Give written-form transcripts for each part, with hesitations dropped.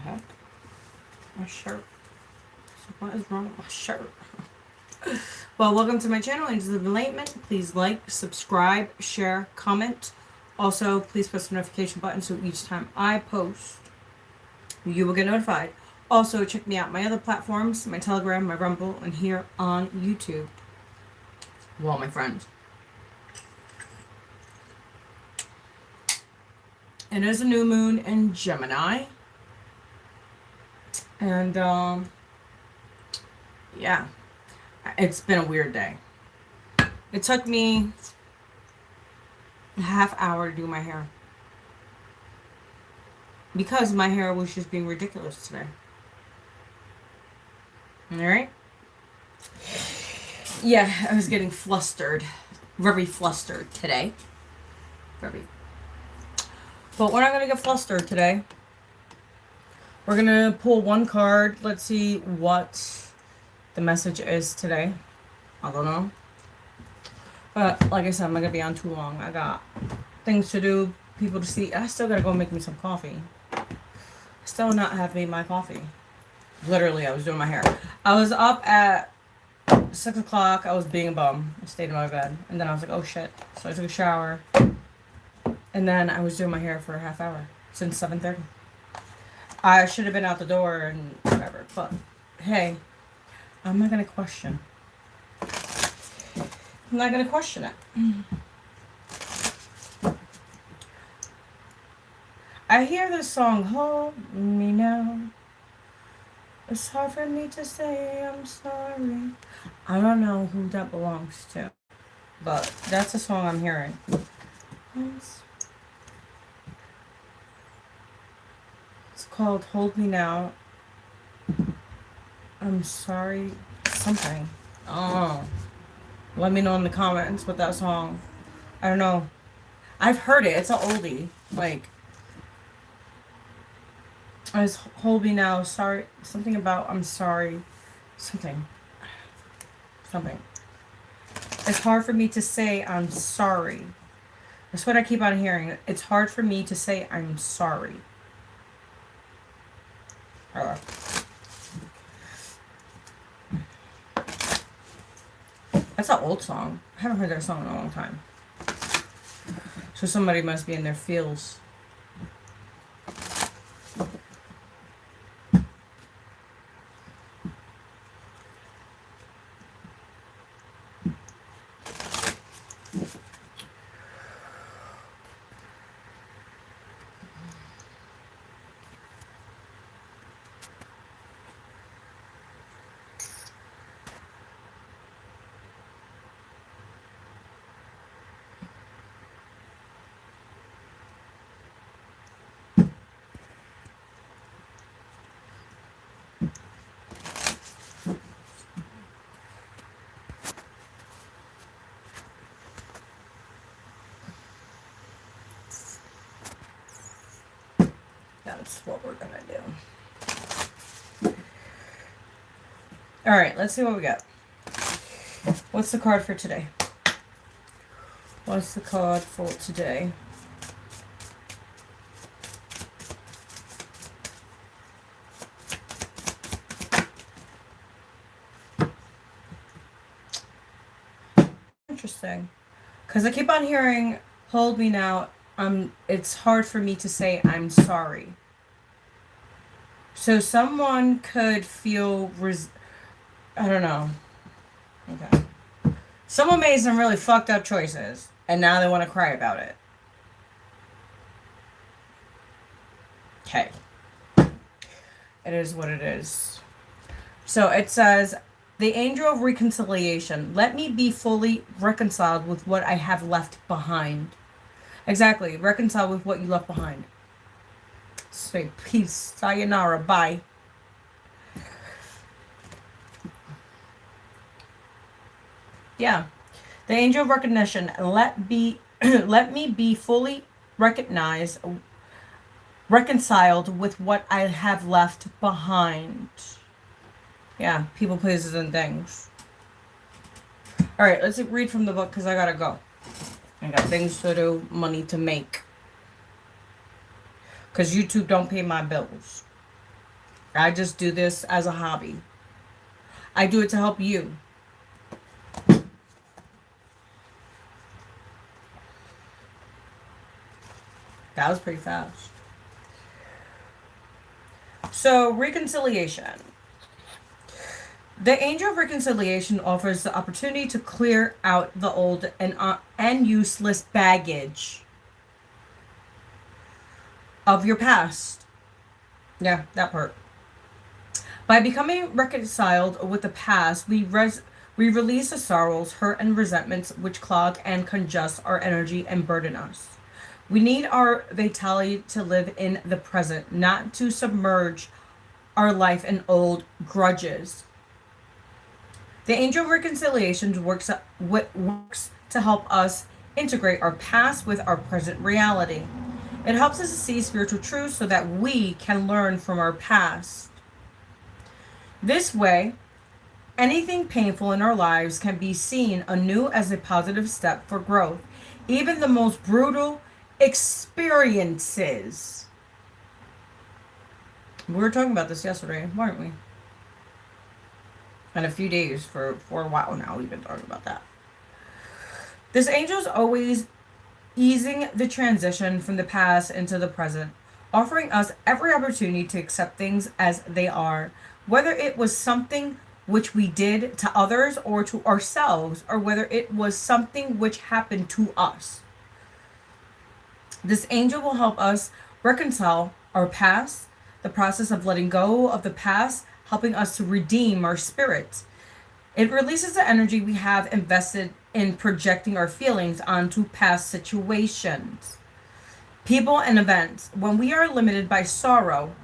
heck? My shirt. What is wrong with my shirt? Well, welcome to my channel, Angels of Enlightenment. Please like, subscribe, share, comment. Also, please press the notification button so each time I post, you will get notified. Also, check me out my other platforms, my Telegram, my Rumble, and here on YouTube. Well, my friends. It is a new moon in Gemini. And, yeah. It's been a weird day. It took me a half hour to do my hair. Because my hair was just being ridiculous today. Alright? Yeah, I was getting flustered. Very flustered today. Very. But we're not going to get flustered today. We're going to pull one card. Let's see what the message is today. I don't know. But like I said, I'm not going to be on too long. I got things to do, people to see. I still got to go make me some coffee. Still not have made my coffee. Literally, I was doing my hair. I was up at 6 o'clock. I was being a bum. I stayed in my bed. And then I was like, oh shit. So I took a shower. And then I was doing my hair for a half hour. Since 7:30. I should have been out the door and whatever. But, hey. I'm not going to question. I'm not going to question it. I hear this song, Hold Me Now. It's hard for me to say I'm sorry. I don't know who that belongs to. But that's the song I'm hearing. It's called Hold Me Now. I'm sorry. Something. Oh. Let me know in the comments what that song. I don't know. I've heard it. It's an oldie. Like. I was Hold Me Now. Sorry. Something about I'm sorry. Something. It's hard for me to say I'm sorry. That's what I keep on hearing. It's hard for me to say I'm sorry. That's an old song. I haven't heard that song in a long time. So somebody must be in their feels. That's what we're gonna do. Alright, let's see what we got. What's the card for today? What's the card for today? Interesting. Because I keep on hearing, Hold Me Now. It's hard for me to say I'm sorry. So someone could feel, I don't know. Okay. Someone made some really fucked up choices, and now they want to cry about it. Okay. It is what it is. So it says, the angel of reconciliation, let me be fully reconciled with what I have left behind. Exactly. Reconcile with what you left behind. Say peace. Sayonara. Bye. Yeah. The angel of recognition. Let me be fully reconciled with what I have left behind. Yeah. People, places, and things. Alright. Let's read from the book because I gotta go. I got things to do, money to make. Because YouTube don't pay my bills. I just do this as a hobby. I do it to help you. That was pretty fast. So, reconciliation. The angel of reconciliation offers the opportunity to clear out the old and useless baggage of your past. Yeah, that part. By becoming reconciled with the past, we release the sorrows, hurt, and resentments which clog and congest our energy and burden us. We need our vitality to live in the present, not to submerge our life in old grudges. The angel of reconciliation works to help us integrate our past with our present reality. It helps us to see spiritual truths so that we can learn from our past. This way, anything painful in our lives can be seen anew as a positive step for growth. Even the most brutal experiences. We were talking about this yesterday, weren't we? And a few days for a while now, we've been talking about that. This angel is always easing the transition from the past into the present, offering us every opportunity to accept things as they are, whether it was something which we did to others or to ourselves, or whether it was something which happened to us. This angel will help us reconcile our past, the process of letting go of the past, helping us to redeem our spirit. It releases the energy we have invested in projecting our feelings onto past situations, people, and events. When we are limited by sorrow,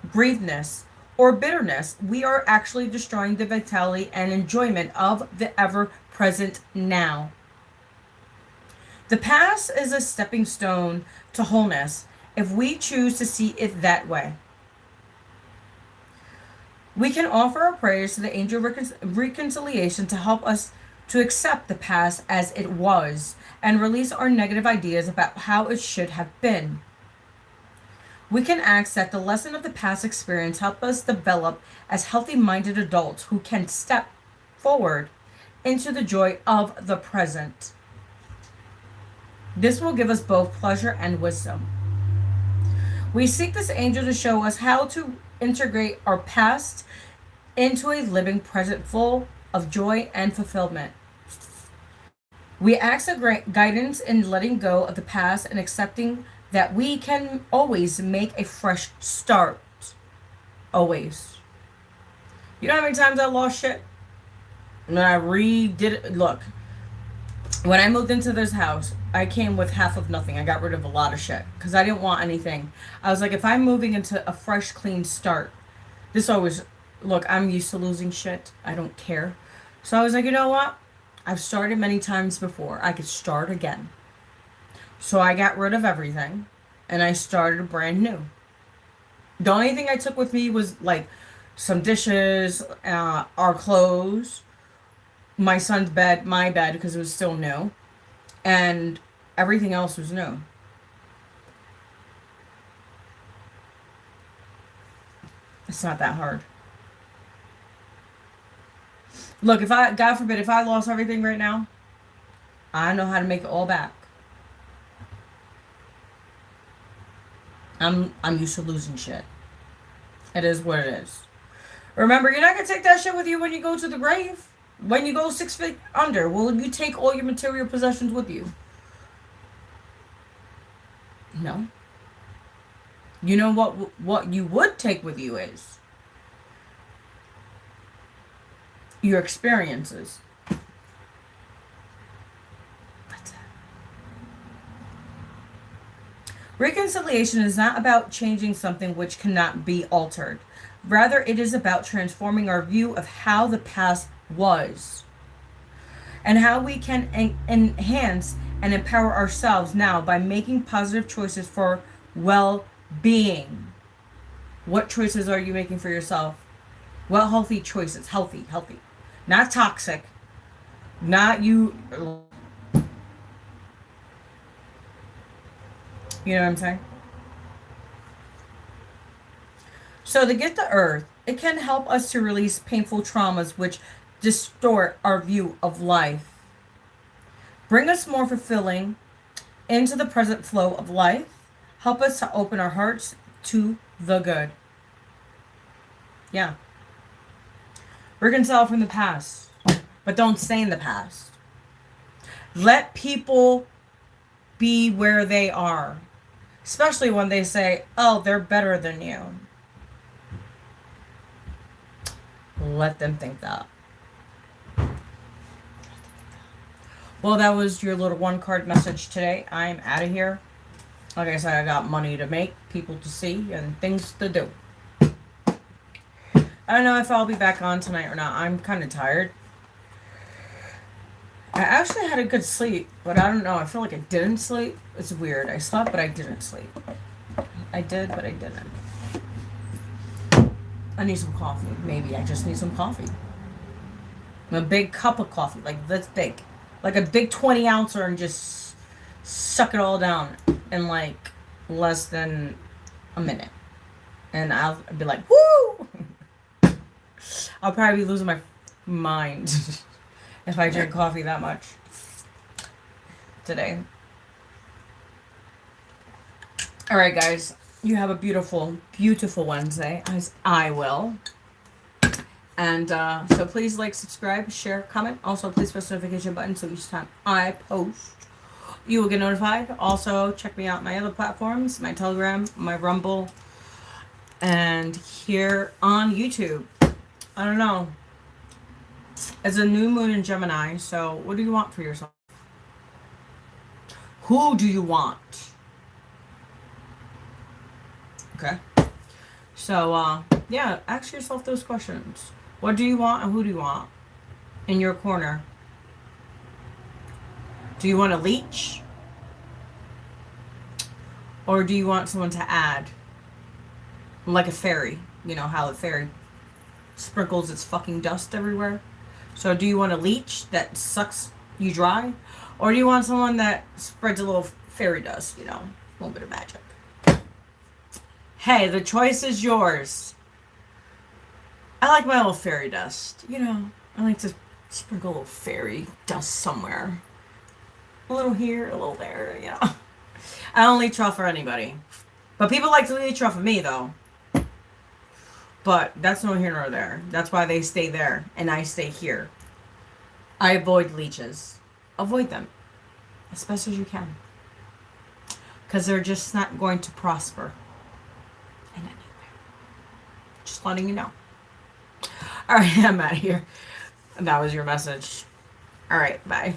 grievedness, or bitterness, we are actually destroying the vitality and enjoyment of the ever-present now. The past is a stepping stone to wholeness if we choose to see it that way. We can offer our prayers to the angel of reconciliation to help us to accept the past as it was and release our negative ideas about how it should have been. We can ask that the lesson of the past experience help us develop as healthy-minded adults who can step forward into the joy of the present. This will give us both pleasure and wisdom. We seek this angel to show us how to integrate our past into a living present full of joy and fulfillment. We ask for guidance in letting go of the past and accepting that we can always make a fresh start. Always. You know how many times I lost shit? And then I redid it. Look, when I moved into this house, I came with half of nothing. I got rid of a lot of shit because I didn't want anything. I was like, if I'm moving into a fresh, clean start, this always, look, I'm used to losing shit. I don't care. So I was like, you know what? I've started many times before. I could start again. So I got rid of everything and I started brand new. The only thing I took with me was like some dishes, our clothes, my son's bed, my bed, because it was still new. And everything else was new. It's not that hard. Look, if I, God forbid, if I lost everything right now, I know how to make it all back. I'm used to losing shit. It is what it is. Remember, you're not going to take that shit with you when you go to the grave. When you go 6 feet under, will you take all your material possessions with you? No. You know what you would take with you is your experiences. That's it. Reconciliation is not about changing something which cannot be altered. Rather, it is about transforming our view of how the past was and how we can enhance and empower ourselves now by making positive choices for well-being. What choices are you making for yourself? What healthy choices? Healthy. Not toxic. Not you. You know what I'm saying? So the gift of earth, it can help us to release painful traumas which distort our view of life. Bring us more fulfilling into the present flow of life. Help us to open our hearts to the good. Yeah. Reconcile from the past, but don't stay in the past. Let people be where they are, especially when they say, oh, they're better than you. Let them think that. Well, that was your little one card message today. I'm out of here. Like I said, I got money to make, people to see, and things to do. I don't know if I'll be back on tonight or not. I'm kind of tired. I actually had a good sleep, but I don't know. I feel like I didn't sleep. It's weird. I slept, but I didn't sleep. I did, but I didn't. I need some coffee. Maybe I just need some coffee. A big cup of coffee, like this big. Like a big 20 ouncer, and just suck it all down in like less than a minute. And I'll be like, woo! I'll probably be losing my mind if I drink coffee that much today. Alright, guys. You have a beautiful, beautiful Wednesday, as I will. And so please like, subscribe, share, comment. Also, please press the notification button so each time I post, you will get notified. Also, check me out on my other platforms, my Telegram, my Rumble, and here on YouTube. I don't know. It's a new moon in Gemini, so what do you want for yourself? Who do you want? Okay. So, yeah, ask yourself those questions. What do you want and who do you want in your corner? Do you want a leech? Or do you want someone to add? Like a fairy. You know how the fairy sprinkles its fucking dust everywhere. So do you want a leech that sucks you dry? Or do you want someone that spreads a little fairy dust, you know, a little bit of magic? Hey, the choice is yours. I like my little fairy dust. You know, I like to sprinkle a little fairy dust somewhere. A little here, a little there, you know. I don't leech off for anybody. But people like to leech off of me, though. But that's no here nor there. That's why they stay there and I stay here. I avoid leeches. Avoid them as best as you can. Because they're just not going to prosper in any way. Just letting you know. Alright, I'm out of here. That was your message. Alright, bye.